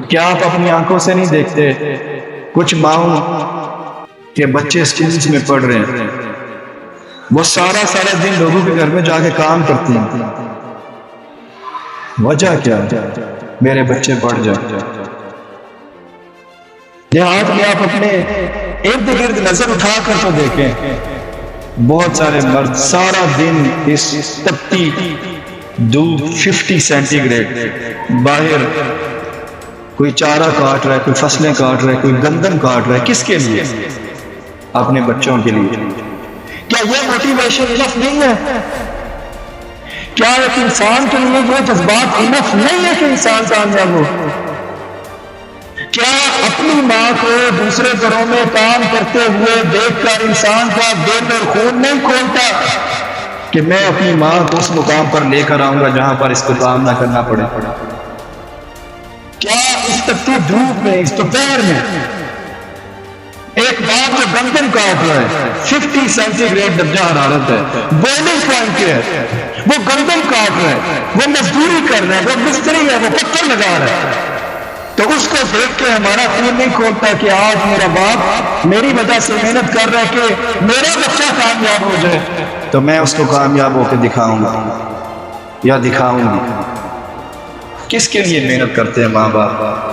کیا آپ اپنی آنکھوں سے نہیں دیکھتے کچھ ماؤں کے بچے اسکولز میں پڑھ رہے ہیں، وہ سارا دن لوگوں کے گھر میں جا کے کام کرتی ہیں، وجہ کیا؟ میرے بچے پڑھ جائیں۔ دیہات میں آپ اپنے ارد گرد نظر اٹھا کر تو دیکھیں، بہت سارے مرد سارا دن اس تپتی دھوپ 50 سینٹی گریڈ باہر کوئی چارہ کاٹ رہا ہے، کوئی فصلیں کاٹ رہا ہے، کوئی گندم کاٹ رہا ہے، کس کے لیے؟ اپنے بچوں کے لیے۔ کیا یہ موٹیویشن انف نہیں ہے؟ کیا ایک انسان کے لیے یہ جذبات انف نہیں ہے کہ انسان کامیاب ہو؟ کیا اپنی ماں کو دوسرے گھروں میں کام کرتے ہوئے دیکھ کر انسان کا دل اور خون نہیں کھولتا کہ میں اپنی ماں کو اس مقام پر لے کر آؤں گا جہاں پر اس کو کام نہ کرنا پڑے؟ کیا اس تپتی دھوپ میں، اس دوپہر میں ایک باپ جو گندم کاٹ رہا ہے، 50 سینٹی گریڈ درجہ حرارت ہے، بوائلنگ پوائنٹ پہ ہے، وہ گندم کاٹ رہا ہے، وہ مزدوری کر رہا ہے، وہ مستری ہے، وہ پتھر لگا رہا ہے، تو اس کو دیکھ کے ہمارا خون نہیں کھولتا کہ آج میرا باپ میری وجہ سے محنت کر رہا ہے کہ میرا بچہ کامیاب ہو جائے، تو میں اس کو کامیاب ہو کے دکھاؤں گا یا دکھاؤں گی۔ کس کے لیے محنت کرتے ہیں ماں باپ؟